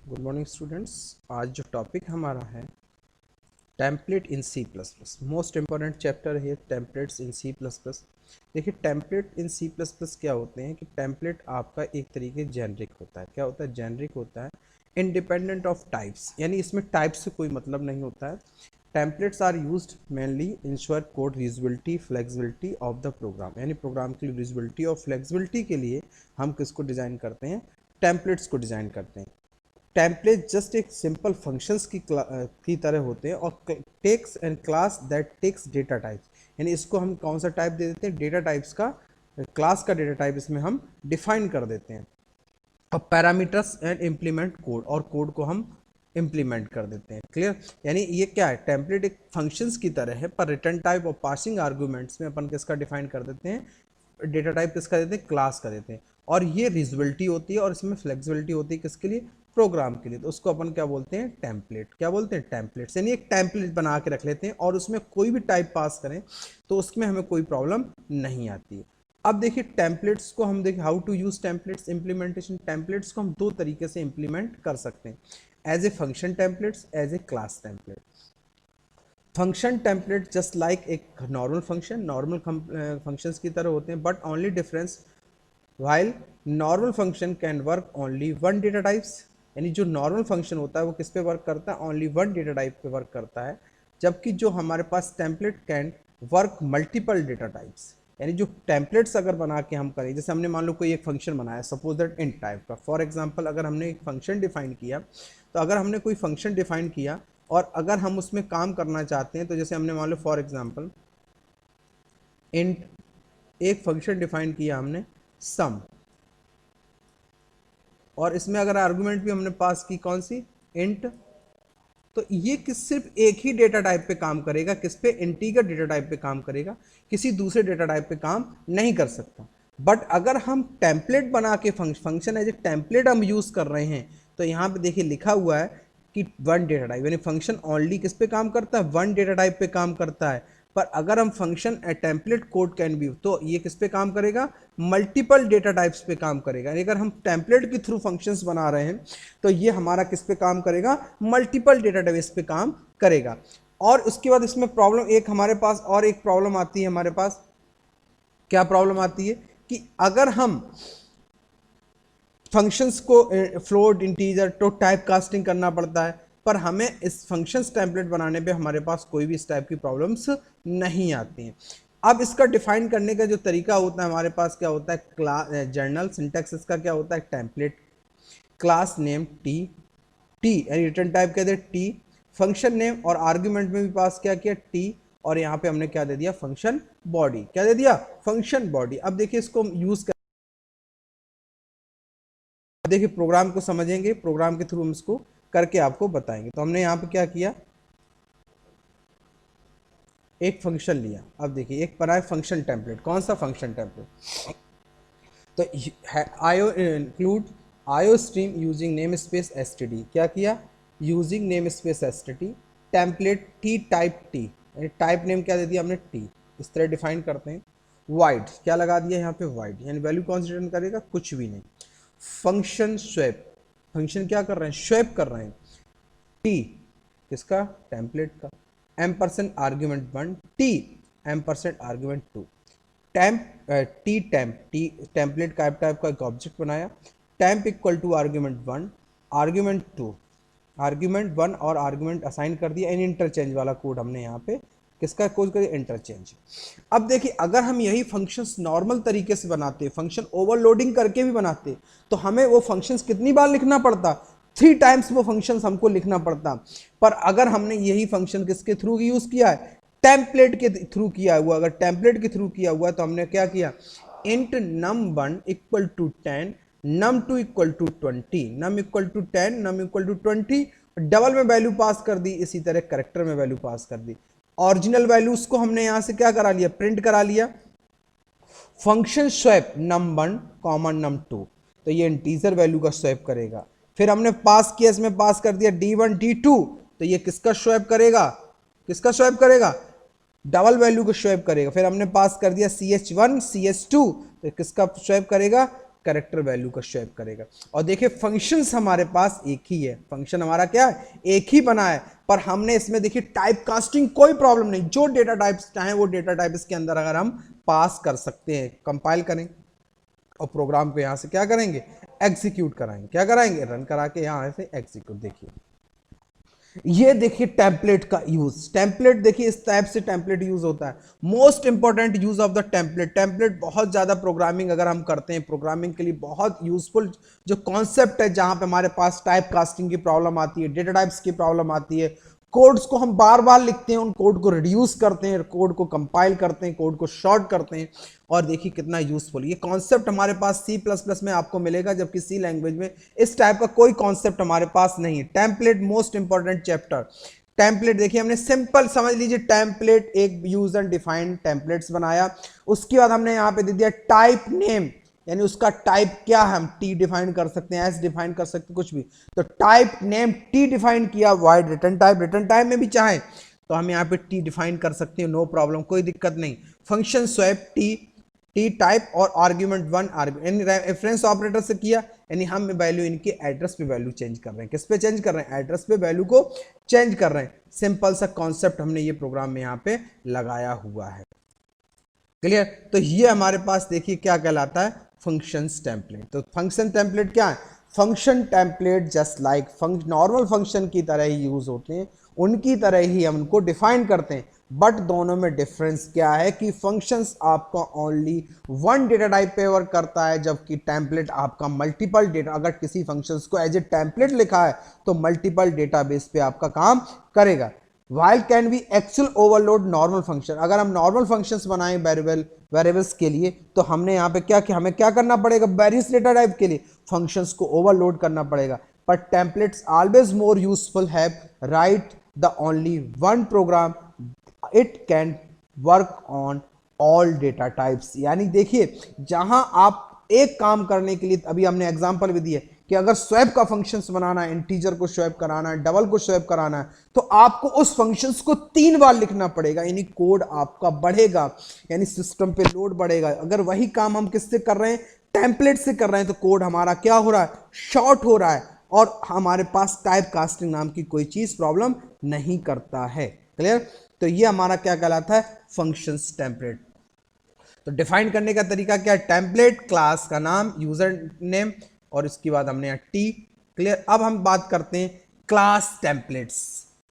Good morning students. आज जो topic हमारा है template in C plus plus, most important chapter है templates in C plus plus. देखिए template in C plus plus क्या होते हैं कि टेम्पलेट आपका एक तरीके जेनरिक होता है। क्या होता है? जेनरिक होता है, इंडिपेंडेंट ऑफ टाइप्स, यानी इसमें टाइप्स से कोई मतलब नहीं होता है। Templates are used mainly ensure code reusability flexibility of the program, यानी प्रोग्राम की रीयूजेबिलिटी और फ्लेक्सिबिलिटी के लिए हम किसको डिज़ाइन करते हैं? टेम्पलेट्स को डिज़ाइन करते हैं। टेम्पलेट जस्ट एक सिंपल फंक्शंस की तरह होते हैं और takes and class that takes data types, यानी इसको हम कौन सा टाइप दे देते हैं? डेटा टाइप्स का, क्लास का डेटा टाइप इसमें हम डिफाइन कर देते हैं। और पैरामीटर्स एंड इम्प्लीमेंट कोड, और कोड को हम इम्प्लीमेंट कर देते हैं। क्लियर? यानी ये क्या है? टेम्पलेट एक फंक्शंस की तरह है, पर रिटर्न टाइप और पासिंग आर्गूमेंट्स में अपन किसका डिफाइन कर देते हैं? डेटा टाइप किसका देते हैं? क्लास का देते हैं। और ये रीजबिलिटी होती है और इसमें फ्लेक्सिबिलिटी होती है किसके लिए? प्रोग्राम के लिए। तो उसको अपन क्या बोलते हैं? टेम्पलेट। क्या बोलते हैं? टेम्पलेट्स। यानी एक टेम्पलेट बना के रख लेते हैं और उसमें कोई भी टाइप पास करें तो उसमें हमें कोई प्रॉब्लम नहीं आती है। अब देखिए टेम्पलेट्स को हम देखिए how to use templates implementation. Templates को हम दो तरीके से इम्प्लीमेंट कर सकते हैं, as a function templates, as a class template. Function template just like एक नॉर्मल फंक्शन, नॉर्मल फंक्शंस की तरह होते हैं, but only difference while normal function can work only one data types, यानी जो नॉर्मल फंक्शन होता है वो किस पे वर्क करता है? ओनली वन डेटा टाइप पे वर्क करता है। जबकि जो हमारे पास template can work multiple data types, यानी जो टेम्पलेट्स अगर बना के हम करें, जैसे हमने मान लो कोई एक फंक्शन बनाया, सपोज दैट इंट टाइप का, फॉर एग्जांपल अगर हमने एक फंक्शन डिफाइन किया, तो अगर हमने कोई फंक्शन डिफाइन किया और अगर हम उसमें काम करना चाहते हैं, तो जैसे हमने मान लो फॉर एग्जांपल इंट एक फंक्शन डिफाइन किया हमने सम, और इसमें अगर आर्गुमेंट भी हमने पास की कौन सी? इंट, तो ये सिर्फ एक ही डेटा टाइप पे काम करेगा, किस पे? इंटीजर डेटा टाइप पे काम करेगा, किसी दूसरे डेटा टाइप पे काम नहीं कर सकता। बट अगर हम टेम्पलेट बना के फंक्शन एज ए टेम्पलेट हम यूज कर रहे हैं, तो यहाँ पे देखिए लिखा हुआ है कि वन डेटा टाइप, यानी फंक्शन ओनली किस पे काम करता है? वन डेटा टाइप पे काम करता है। पर अगर हम function A template code can be, तो ये किस पे काम करेगा? मल्टीपल डेटा टाइप्स पे काम करेगा। अगर हम टेम्पलेट के थ्रू फंक्शंस बना रहे हैं तो ये हमारा किस पे काम करेगा? मल्टीपल डेटा टाइप्स पे काम करेगा। और उसके बाद इसमें प्रॉब्लम एक हमारे पास और एक प्रॉब्लम आती है हमारे पास। क्या प्रॉब्लम आती है? कि अगर हम फंक्शंस को फ्लोट इंटीजर तो टाइप कास्टिंग करना पड़ता है, पर हमें इस फंक्शंस टेम्पलेट बनाने पे हमारे पास कोई भी इस टाइप की प्रॉब्लम्स नहीं आती हैं। अब इसका डिफाइन करने का जो तरीका होता है हमारे पास क्या होता है? क्लास जर्नल सिंटैक्स इसका क्या होता है? Template, class name T, T यानी रिटर्न टाइप कहते हैं टी, फंक्शन नेम और आर्ग्यूमेंट में भी पास क्या किया? टी, और यहाँ पे हमने क्या दे दिया? Function body. क्या दे दिया? Function body. अब देखिए इसको यूज कर, देखिए प्रोग्राम को समझेंगे, प्रोग्राम के थ्रू हम इसको करके आपको बताएंगे। तो हमने यहाँ पे क्या किया? एक फंक्शन लिया। अब देखिए एक बनाए फंक्शन टेम्पलेट। कौन सा फंक्शन टेम्पलेट? तो आयो इंक्लूड आयो stream using name space std। क्या किया? Using name space std template T type T, यानी टाइप नेम क्या दे दिया हमने? टी। इस तरह डिफाइन करते हैं। वाइड क्या लगा दिया यहाँ पे? वाइड, यानी वैल्यू कौन सी रिटर्न करेगा? कुछ भी नहीं। फंक्शन स्वैप, फंक्शन क्या कर रहे हैं? स्वैप कर रहे हैं। टी किसका? टेम्पलेट का। Ampersand argument one T, ampersand argument two, temp T temp T template का टाइप का एक ऑब्जेक्ट बनाया। Temp equal to argument one, argument two, argument one और आर्ग्यूमेंट असाइन कर दिया। इन इंटरचेंज वाला कोड हमने यहाँ पे किसका कोड करिए? इंटरचेंज। अब देखिए अगर हम यही फंक्शंस नॉर्मल तरीके से बनाते, फंक्शन ओवरलोडिंग करके भी बनाते, तो हमें वो फंक्शंस कितनी बार लिखना पड़ता? 3 टाइम्स वो फंक्शंस हमको लिखना पड़ता। पर अगर हमने यही फंक्शन किसके थ्रू यूज किया है? टेम्पलेट के थ्रू किया हुआ। अगर टेम्पलेट के थ्रू किया हुआ तो हमने क्या किया? Int num1 equal to 10, num2 equal to 20, num equal to 10, num equal to 20, double में वैल्यू पास कर दी, इसी तरह करेक्टर में वैल्यू पास कर दी। ओरिजिनल वैल्यूज को हमने यहां से क्या करा लिया? प्रिंट करा लिया। Function swap num1 common num2, तो ये इंटीजर वैल्यू का स्वैप करेगा। फिर हमने पास किया, इसमें पास कर दिया d1 d2, तो ये किसका स्वैप करेगा? किसका स्वैप करेगा? डबल वैल्यू को स्वैप करेगा। फिर हमने पास कर दिया ch1 ch2, तो किसका स्वैप करेगा? कैरेक्टर वैल्यू का स्वैप करेगा। और देखिए फंक्शंस हमारे पास एक ही है, फंक्शन हमारा क्या है, एक ही बना है, पर हमने इसमें देखिए टाइप कास्टिंग कोई प्रॉब्लम नहीं, जो डेटा टाइप्स चाहे वो डेटा टाइप इसके अंदर अगर हम पास कर सकते हैं। कंपाइल करें और प्रोग्राम को यहां से क्या करेंगे, एग्जीक्यूट कराएंगे, क्या कराएंगे, रन करा के यहां से एग्जीक्यूट। देखिए ये देखिए टेम्पलेट का यूज, टेम्पलेट देखिए इस टाइप से टेम्पलेट यूज होता है। Most important use of the template, template बहुत ज्यादा प्रोग्रामिंग अगर हम करते हैं, प्रोग्रामिंग के लिए बहुत यूजफुल जो कॉन्सेप्ट है, जहां पे हमारे पास टाइप कास्टिंग की प्रॉब्लम आती है, डेटा टाइप्स की प्रॉब्लम आती है, कोड्स को हम बार बार लिखते हैं, उन कोड को रिड्यूस करते हैं, कोड को कंपाइल करते हैं, कोड को शॉर्ट करते हैं, और देखिए कितना यूजफुल ये कॉन्सेप्ट हमारे पास C++ में आपको मिलेगा, जबकि C लैंग्वेज में इस टाइप का कोई कॉन्सेप्ट हमारे पास नहीं है। Template most important chapter. Template देखिए हमने सिंपल समझ लीजिए, टेम्पलेट एक यूजर डिफाइंड टेम्पलेट्स बनाया, उसके बाद हमने यहाँ पे दे दिया टाइप नेम, यानी उसका टाइप क्या है, हम टी डिफाइन कर सकते हैं, एस डिफाइन कर सकते हैं, कुछ भी। तो टाइप नेम टी डिफाइन किया, wide return type, return type में भी चाहे तो हम यहाँ पे टी डिफाइन कर सकते हैं, नो प्रॉब्लम, कोई दिक्कत नहीं। Function swap T, T type और आर्ग्यूमेंट 1 आर्ग्यूमेंट रेफरेंस ऑपरेटर से किया, यानी हम वैल्यू इनके एड्रेस पे वैल्यू चेंज कर रहे हैं, किस पे चेंज कर रहे हैं, एड्रेस पे वैल्यू को चेंज कर रहे हैं। सिंपल सा कॉन्सेप्ट हमने ये प्रोग्राम में यहाँ पे लगाया हुआ है। क्लियर। तो ये हमारे पास देखिए क्या कहलाता है, फंक्शंस टेम्पलेट। तो फंक्शन टेम्पलेट क्या है, function template just like normal function की तरह ही यूज होते हैं, उनकी तरह ही हम उनको डिफाइन करते हैं, बट दोनों में डिफरेंस क्या है कि फंक्शंस आपका ओनली वन डेटा टाइप पे वर्क करता है, जबकि टेम्पलेट आपका मल्टीपल डेटा, अगर किसी फंक्शंस को एज ए टेम्पलेट लिखा है तो मल्टीपल डेटाबेस पे आपका काम करेगा। While can be actual overload normal function, अगर हम नॉर्मल फंक्शंस बनाएं वेरिएबल्स के लिए, तो हमने यहाँ पे क्या किया, हमें क्या करना पड़ेगा, वेरियस डेटा टाइप के लिए फंक्शंस को ओवरलोड करना पड़ेगा। पर templates always more useful have write the only one program, it can work on all data types. यानी देखिए जहां आप एक काम करने के लिए, अभी हमने एग्जांपल भी दिए कि अगर स्वैप का फंक्शंस बनाना है, इंटीजर को स्वैप कराना है, डबल को स्वैप कराना है, तो आपको उस फंक्शंस को 3 बार लिखना पड़ेगा, यानी कोड आपका बढ़ेगा, यानी सिस्टम पे लोड बढ़ेगा। अगर वही काम हम किससे कर रहे हैं, टेम्पलेट से कर रहे हैं, तो कोड हमारा क्या हो रहा है, शॉर्ट हो रहा है, और हमारे पास टाइप कास्टिंग नाम की कोई चीज प्रॉब्लम नहीं करता है। क्लियर। तो ये हमारा क्या कहलाता है, फंक्शंस टेम्पलेट। तो डिफाइन करने का तरीका क्या है, टेम्पलेट क्लास का नाम, यूजर नेम, और इसके बाद हमने यहाँ टी। क्लियर। अब हम बात करते हैं क्लास टेम्पलेट्स।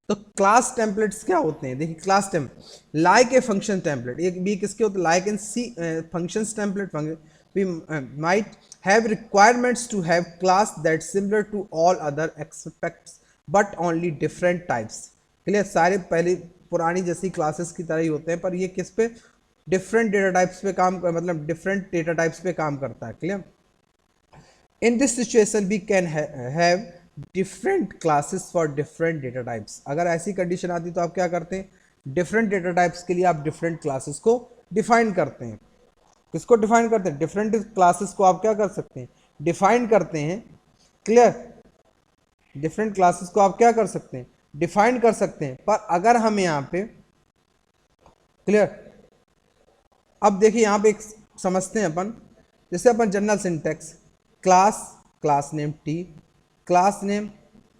तो क्लास टेम्पलेट्स क्या होते हैं, देखिए class template like a function template, एक भी किसके होते हैं, like in C functions template, we might have requirements to have class that's similar to all other aspects but only different types। Clear. सारे पहले पुरानी जैसी क्लासेस की तरह ही होते हैं, पर ये किस पे, डिफरेंट डेटा टाइप्स पे काम, मतलब डिफरेंट डेटा टाइप्स पे काम करता है। Clear. In this situation we can have different classes for different data types. अगर ऐसी कंडीशन आती तो आप क्या करते हैं, डिफरेंट डेटा टाइप्स के लिए आप डिफरेंट क्लासेस को डिफाइन करते हैं। किसको डिफाइन करते हैं, डिफरेंट क्लासेस को आप क्या कर सकते हैं, डिफाइन करते हैं। क्लियर। डिफरेंट क्लासेस को आप क्या कर सकते हैं, डिफाइन कर सकते हैं। पर अगर हम यहाँ पे, क्लियर, अब देखिए यहाँ पे एक समझते हैं अपन, जैसे अपन general syntax, class, class name T, class name,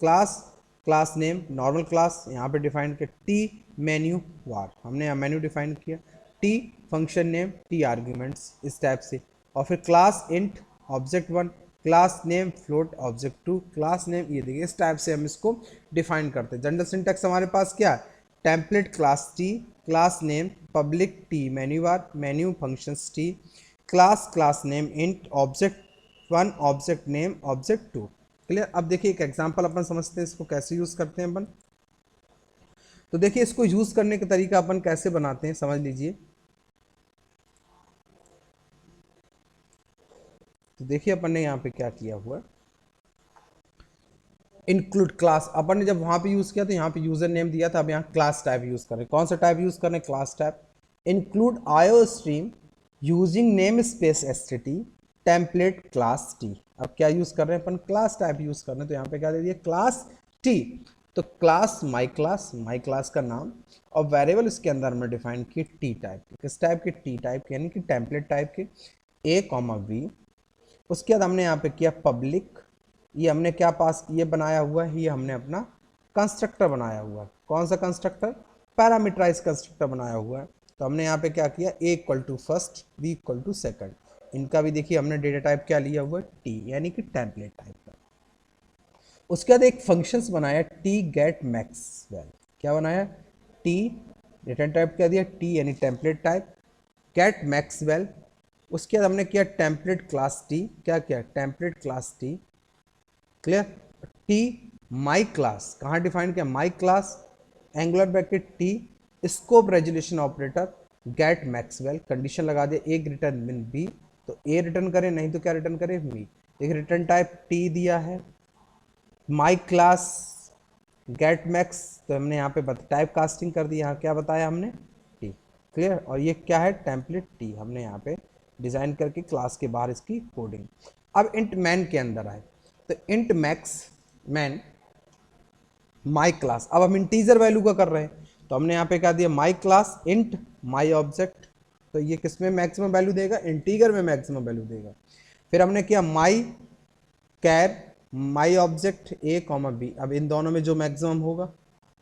class, class name normal class, यहाँ पे डिफाइन किया टी मेन्यू वार, हमने यहाँ मेन्यू डिफाइन किया, T function name, T arguments, इस टाइप से। और फिर class int object 1, class name float object 2, class name, ये देखिए इस टाइप से हम इसको डिफाइन करते हैं। जनरल सिंटेक्स हमारे पास क्या है, template class T, class name public T menu bar, menu functions T, class, class name int object 1, object name object 2। Clear. अब देखिए एक एग्जांपल अपन समझते हैं इसको कैसे यूज करते हैं अपन। तो देखिए इसको यूज करने का तरीका अपन कैसे बनाते हैं, समझ लीजिए। तो देखिए अपन ने यहाँ पे क्या किया हुआ, इंक्लूड क्लास, अपन ने जब वहां पे यूज किया तो यहाँ पे यूजर नेम दिया था, अब यहाँ क्लास टाइप यूज करें, कौन सा टाइप यूज करें, क्लास टाइप। इंक्लूड आयो stream using name space STT template class T. अब क्या यूज कर रहे हैं अपन, क्लास टाइप यूज कर रहे हैं, तो यहाँ पे क्या दे दिया, क्लास टी। तो क्लास माई क्लास का नाम, और वेरिएबल इसके अंदर में डिफाइन की टी टाइप, किस टाइप के, टी टाइप के, यानी कि टेम्पलेट टाइप के, ए कॉमा बी, उसके बाद हमने यहाँ पे किया पब्लिक, ये हमने क्या पास ये बनाया हुआ है, ये हमने अपना कंस्ट्रक्टर बनाया हुआ है। कौन सा कंस्ट्रक्टर? पैरामीटराइज कंस्ट्रक्टर बनाया हुआ है। तो हमने यहाँ पे क्या किया, a equal to first, b equal to second. इनका भी देखिए हमने डेटा टाइप क्या लिया हुआ है, t, यानी कि टेम्पलेट टाइप का। उसके बाद एक फंक्शंस बनाया t गेट मैक्सवेल। क्या बनाया? t रिटर्न टाइप क्या दिया, t यानी टेम्पलेट टाइप, गेट मैक्सवेल। उसके बाद हमने किया टेम्पलेट क्लास t, क्या किया, template class t, clear. T my class, कहाँ डिफाइन किया, my class, angular bracket T, scope resolution operator, get maxwell, condition लगा दे एक रिटर्न मिन बी, तो ए रिटर्न करे, नहीं तो क्या रिटर्न करे, मी। एक रिटर्न टाइप टी दिया है, माई क्लास गेट मैक्स, तो हमने यहाँ पे टाइप कास्टिंग कर दी, यहाँ क्या बताया हमने, टी, क्लियर। और ये क्या है, टेम्पलेट टी, हमने यहाँ पे डिजाइन करके क्लास के बाहर इसकी कोडिंग। अब इंट मैन के अंदर आए, तो int max man my class, अब हम इंटीजर वैल्यू का कर रहे हैं, तो हमने यहाँ पे क्या दिया, my class int my object, तो ये किस में मैक्सिमम वैल्यू देगा, इंटीजर में मैक्सिमम वैल्यू देगा। फिर हमने किया माई कैर माई ऑब्जेक्ट ए कॉमा बी, अब इन दोनों में जो मैक्सिमम होगा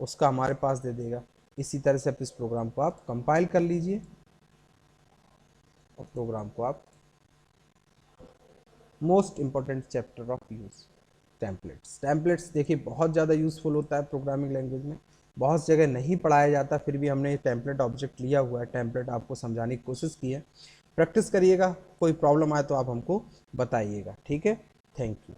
उसका हमारे पास दे देगा। इसी तरह से इस प्रोग्राम को आप कंपाइल कर लीजिए और प्रोग्राम को आप, most important chapter of use templates. Templates देखिए बहुत ज़्यादा यूज़फुल होता है प्रोग्रामिंग लैंग्वेज में, बहुत जगह नहीं पढ़ाया जाता, फिर भी हमने टेम्पलेट ऑब्जेक्ट लिया हुआ है, टेम्पलेट आपको समझाने की कोशिश की है। प्रैक्टिस करिएगा, कोई प्रॉब्लम आए तो आप हमको बताइएगा, ठीक है। Thank you.